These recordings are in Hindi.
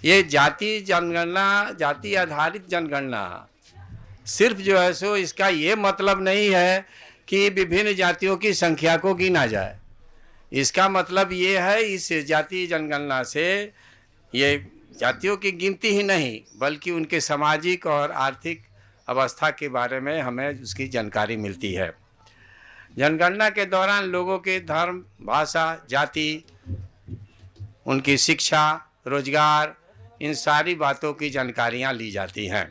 ये जाति जनगणना, जाति आधारित जनगणना सिर्फ जो है सो इसका ये मतलब नहीं है कि विभिन्न जातियों की संख्या को गिना जाए। इसका मतलब ये है इस जाति जनगणना से ये जातियों की गिनती ही नहीं बल्कि उनके सामाजिक और आर्थिक अवस्था के बारे में हमें उसकी जानकारी मिलती है। जनगणना के दौरान लोगों के धर्म, भाषा, जाति, उनकी शिक्षा, रोजगार, इन सारी बातों की जानकारियां ली जाती हैं।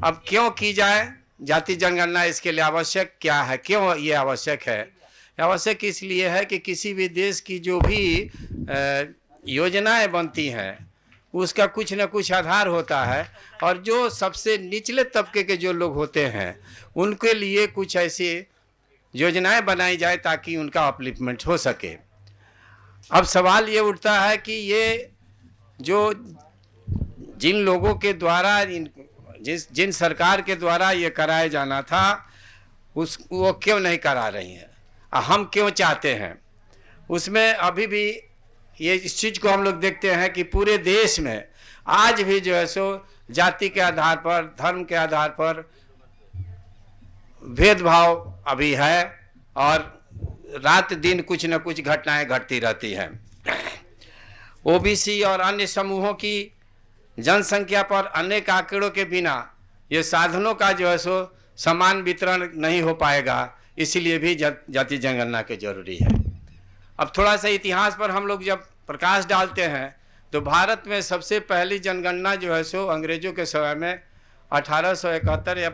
अब क्यों की जाए जाति जनगणना, इसके लिए आवश्यक क्या है, क्यों ये आवश्यक है? आवश्यक इसलिए है कि किसी भी देश की जो भी योजनाएं बनती हैं उसका कुछ न कुछ आधार होता है, और जो सबसे निचले तबके के जो लोग होते हैं उनके लिए कुछ ऐसी योजनाएं बनाई जाए ताकि उनका अपलिफ्टमेंट हो सके। अब सवाल ये उठता है कि ये जो जिन लोगों के द्वारा जिन सरकार के द्वारा ये कराया जाना था वो क्यों नहीं करा रही हैं, हम क्यों चाहते हैं? उसमें अभी भी ये इस चीज़ को हम लोग देखते हैं कि पूरे देश में आज भी जो है सो जाति के आधार पर, धर्म के आधार पर भेदभाव अभी है और रात दिन कुछ न कुछ घटनाएं घटती रहती हैं। ओबीसी और अन्य समूहों की जनसंख्या पर अनेक आंकड़ों के बिना ये साधनों का जो है सो समान वितरण नहीं हो पाएगा, इसीलिए भी जाति जनगणना के जरूरी है। अब थोड़ा सा इतिहास पर हम लोग जब प्रकाश डालते हैं तो भारत में सबसे पहली जनगणना जो है सो अंग्रेजों के समय में 1871 या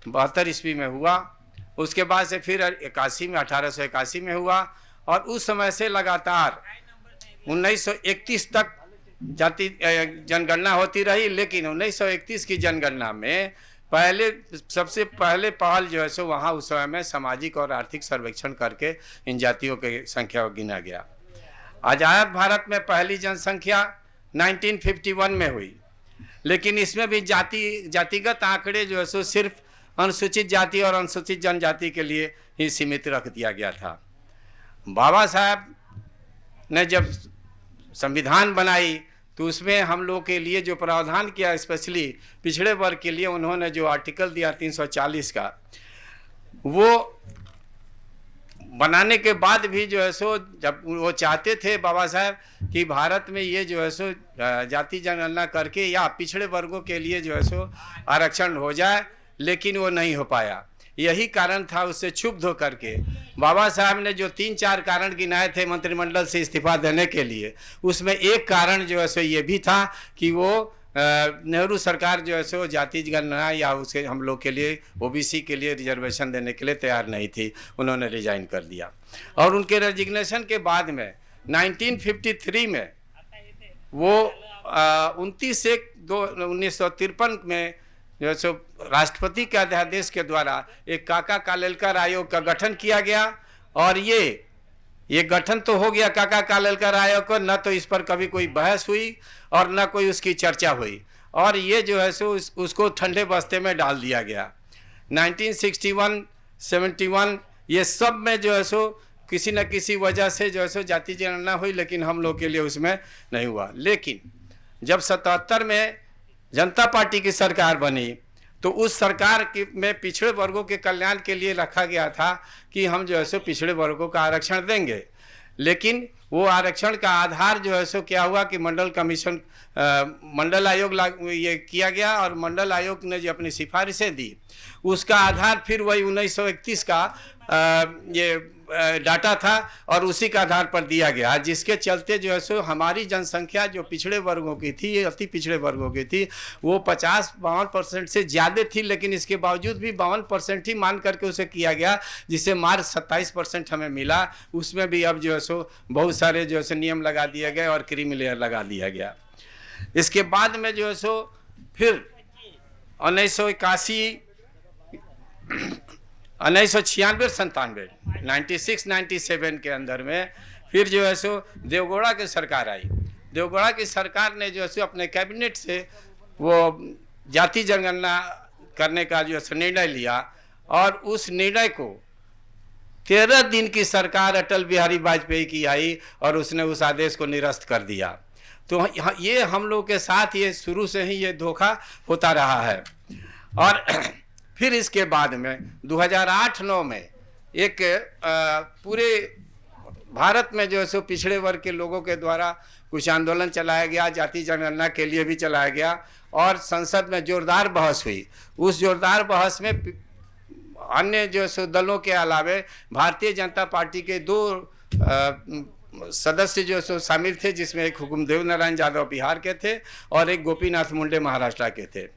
72 ईस्वी में हुआ। उसके बाद से फिर 1881 में हुआ और उस समय से लगातार 1931 तक जाति जनगणना होती रही। लेकिन 1931 की जनगणना में सबसे पहले पहल जो है सो वहाँ उस समय में सामाजिक और आर्थिक सर्वेक्षण करके इन जातियों की संख्या को गिना गया। आज़ाद भारत में पहली जनसंख्या 1951 में हुई, लेकिन इसमें भी जातिगत आंकड़े जो है सो सिर्फ अनुसूचित जाति और अनुसूचित जनजाति के लिए ही सीमित रख दिया गया था। बाबा साहब ने जब संविधान बनाई तो उसमें हम लोग के लिए जो प्रावधान किया, स्पेशली पिछड़े वर्ग के लिए उन्होंने जो आर्टिकल दिया 340 का, वो बनाने के बाद भी जो है सो जब वो चाहते थे बाबा साहब कि भारत में ये जो है सो जाति जनगणना करके या पिछड़े वर्गों के लिए जो है सो आरक्षण हो जाए, लेकिन वो नहीं हो पाया। यही कारण था, उससे क्षुब्ध होकर के बाबा साहब ने जो 3-4 कारण गिनाए थे मंत्रिमंडल से इस्तीफा देने के लिए, उसमें एक कारण जो है सो ये भी था कि वो नेहरू सरकार जो है सो जाति जनगणना या उसे हम लोग के लिए ओबीसी के लिए रिजर्वेशन देने के लिए तैयार नहीं थी। उन्होंने रिजाइन कर दिया और उनके रेजिग्नेशन के बाद में 1953 में वो 29/1/1953 में जो है सो राष्ट्रपति के अध्यादेश के द्वारा एक काका कालेलकर आयोग का गठन किया गया। और ये गठन तो हो गया काका कालेलकर आयोग को, न तो इस पर कभी कोई बहस हुई और न कोई उसकी चर्चा हुई, और ये जो है सो उसको ठंडे बस्ते में डाल दिया गया। 1961, 71 ये सब में जो है सो किसी न किसी वजह से जो है सो जाति जनगणना हुई, लेकिन हम लोग के लिए उसमें नहीं हुआ। लेकिन जब 77 में जनता पार्टी की सरकार बनी तो उस सरकार में पिछड़े वर्गों के कल्याण के लिए रखा गया था कि हम जो है सो पिछड़े वर्गों का आरक्षण देंगे। लेकिन वो आरक्षण का आधार जो है सो क्या हुआ कि मंडल आयोग ये किया गया और मंडल आयोग ने जो अपनी सिफारिशें दी उसका आधार फिर वही 1931 का ये डाटा था और उसी का आधार पर दिया गया, जिसके चलते जो है सो हमारी जनसंख्या जो पिछड़े वर्गों की थी, अति पिछड़े वर्गों की थी, वो 50-52% से ज़्यादा थी। लेकिन इसके बावजूद भी 52% ही मान करके उसे किया गया, जिससे मार्च 27% हमें मिला। उसमें भी अब जो है सो बहुत सारे जो है सो नियम लगा दिए गए और क्रीमी लेयर लगा दिया गया। इसके बाद में जो है सो फिर 1996, 97 96-97 के अंदर में फिर जो है सो देवगौड़ा की सरकार आई। देवगौड़ा की सरकार ने जो है सो अपने कैबिनेट से वो जाति जनगणना करने का जो है निर्णय लिया और उस निर्णय को 13 दिन की सरकार अटल बिहारी वाजपेयी की आई और उसने उस आदेश को निरस्त कर दिया। तो ये हम लोग के साथ ये शुरू से ही ये धोखा होता रहा है। और फिर इसके बाद में 2008-9 में एक पूरे भारत में जो है सो पिछड़े वर्ग के लोगों के द्वारा कुछ आंदोलन चलाया गया, जाति जनगणना के लिए भी चलाया गया, और संसद में जोरदार बहस हुई। उस जोरदार बहस में अन्य जो सो दलों के अलावे भारतीय जनता पार्टी के 2 सदस्य जो सो शामिल थे, जिसमें एक हुकुमदेव नारायण यादव बिहार के थे और एक गोपीनाथ मुंडे महाराष्ट्र के थे।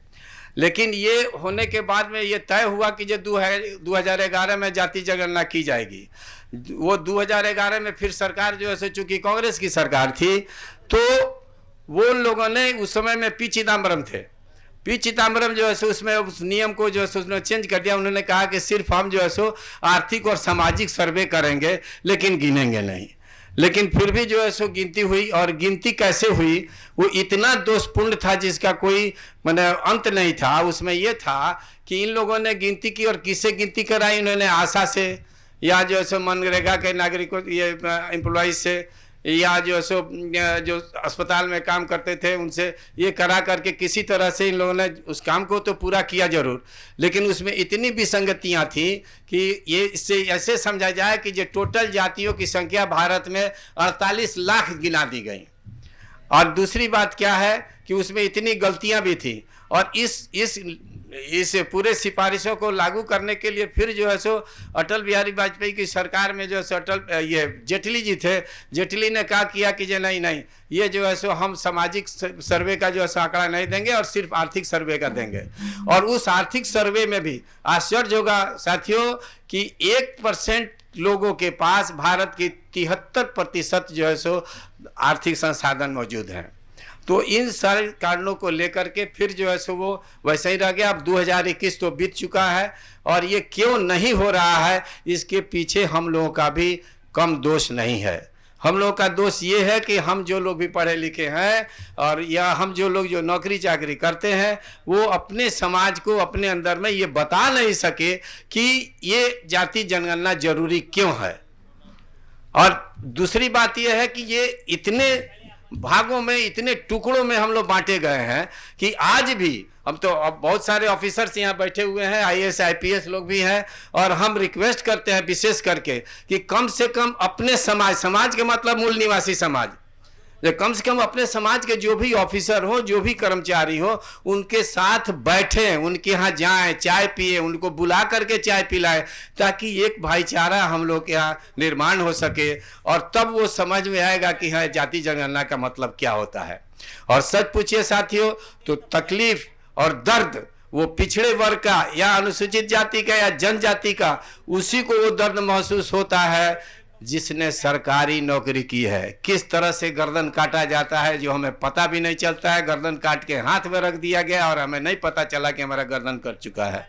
लेकिन ये होने के बाद में ये तय हुआ कि जो 2011 में जाति जनगणना की जाएगी। वो 2011 में फिर सरकार जो है चूंकि कांग्रेस की सरकार थी, तो वो लोगों ने उस समय में पी चिदम्बरम थे, पी चिदम्बरम जो है सो उसमें उस नियम को जो है सो उसने चेंज कर दिया। उन्होंने कहा कि सिर्फ हम जो है सो आर्थिक और सामाजिक सर्वे करेंगे लेकिन गिनेंगे नहीं। लेकिन फिर भी जो है सो गिनती हुई, और गिनती कैसे हुई वो इतना दोषपूर्ण था जिसका कोई माने अंत नहीं था। उसमें ये था कि इन लोगों ने गिनती की, और किससे गिनती कराई? इन्होंने आशा से, या जो है सो मनरेगा के नागरिकों ये एम्प्लॉइज से, या जो है सो जो अस्पताल में काम करते थे उनसे, ये करा करके किसी तरह से इन लोगों ने उस काम को तो पूरा किया जरूर, लेकिन उसमें इतनी विसंगतियां थी कि ये इससे ऐसे समझा जाए कि जो टोटल जातियों की संख्या भारत में 48 लाख गिना दी गई। और दूसरी बात क्या है कि उसमें इतनी गलतियां भी थी, और इस पूरे सिफारिशों को लागू करने के लिए फिर जो है सो अटल बिहारी वाजपेयी की सरकार में जो है सो ये जेटली जी थे, जेटली ने कहा किया कि नहीं, ये जो है सो हम सामाजिक सर्वे का जो है सो आंकड़ा नहीं देंगे और सिर्फ आर्थिक सर्वे का देंगे। और उस आर्थिक सर्वे में भी आश्चर्य होगा साथियों कि 1% लोगों के पास भारत की 73% जो है सो आर्थिक संसाधन मौजूद हैं। तो इन सारे कारणों को लेकर के फिर जो है सो वो वैसे ही रह गया। अब 2021 तो बीत चुका है, और ये क्यों नहीं हो रहा है इसके पीछे हम लोगों का भी कम दोष नहीं है। हम लोगों का दोष ये है कि हम जो लोग भी पढ़े लिखे हैं, और या हम जो लोग जो नौकरी चाकरी करते हैं, वो अपने समाज को अपने अंदर में ये बता नहीं सके कि ये जाति जनगणना जरूरी क्यों है। और दूसरी बात यह है कि ये इतने भागों में, इतने टुकड़ों में हम लोग बांटे गए हैं कि आज भी हम तो अब बहुत सारे ऑफिसर्स यहाँ बैठे हुए हैं, IAS IPS लोग भी हैं, और हम रिक्वेस्ट करते हैं विशेष करके कि कम से कम अपने समाज के मतलब मूल निवासी समाज, जो कम से कम अपने समाज के जो भी ऑफिसर हो, जो भी कर्मचारी हो, उनके साथ बैठें, उनके यहाँ जाएं, चाय पिए, उनको बुला करके चाय पिलाएं, ताकि एक भाईचारा हम लोग के यहाँ निर्माण हो सके, और तब वो समझ में आएगा कि हाँ जाति जनगणना का मतलब क्या होता है। और सच पूछिए साथियों, तो तकलीफ और दर्द वो पिछड़े वर्ग का या अनुसूचित जाति का या जनजाति का, उसी को वो दर्द महसूस होता है जिसने सरकारी नौकरी की है। किस तरह से गर्दन काटा जाता है जो हमें पता भी नहीं चलता है, गर्दन काट के हाथ में रख दिया गया और हमें नहीं पता चला कि हमारा गर्दन कट चुका है।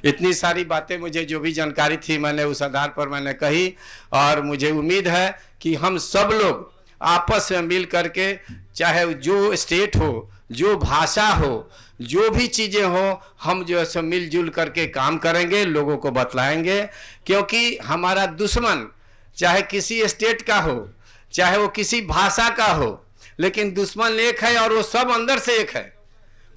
इतनी सारी बातें मुझे जो भी जानकारी थी मैंने उस आधार पर मैंने कही, और मुझे उम्मीद है कि हम सब लोग आपस में मिल करके, चाहे जो स्टेट हो, जो भाषा हो, जो भी चीज़ें हो, हम जो है सो मिलजुल करके काम करेंगे, लोगों को बतलाएंगे। क्योंकि हमारा दुश्मन चाहे किसी स्टेट का हो, चाहे वो किसी भाषा का हो, लेकिन दुश्मन एक है और वो सब अंदर से एक है।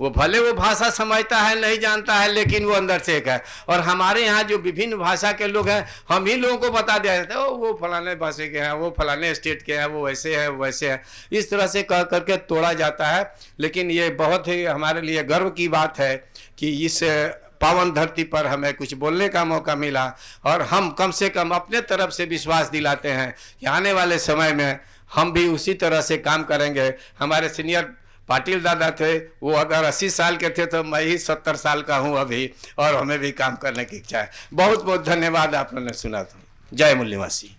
वो भले वो भाषा समझता है नहीं जानता है, लेकिन वो अंदर से एक है। और हमारे यहाँ जो विभिन्न भाषा के लोग हैं, हम ही लोगों को बता दिया जाता है वो फलाने भाषा के हैं, वो फलाने स्टेट के हैं, वो वैसे है वो वैसे है, इस तरह से कह करके तोड़ा जाता है। लेकिन ये बहुत ही हमारे लिए गर्व की बात है कि इस पावन धरती पर हमें कुछ बोलने का मौका मिला, और हम कम से कम अपने तरफ से विश्वास दिलाते हैं कि आने वाले समय में हम भी उसी तरह से काम करेंगे। हमारे सीनियर पाटिल दादा थे, वो अगर 80 साल के थे तो मैं ही 70 साल का हूँ अभी, और हमें भी काम करने की इच्छा है। बहुत बहुत धन्यवाद, आप लोगों ने सुना। तो जय मूल निवासी।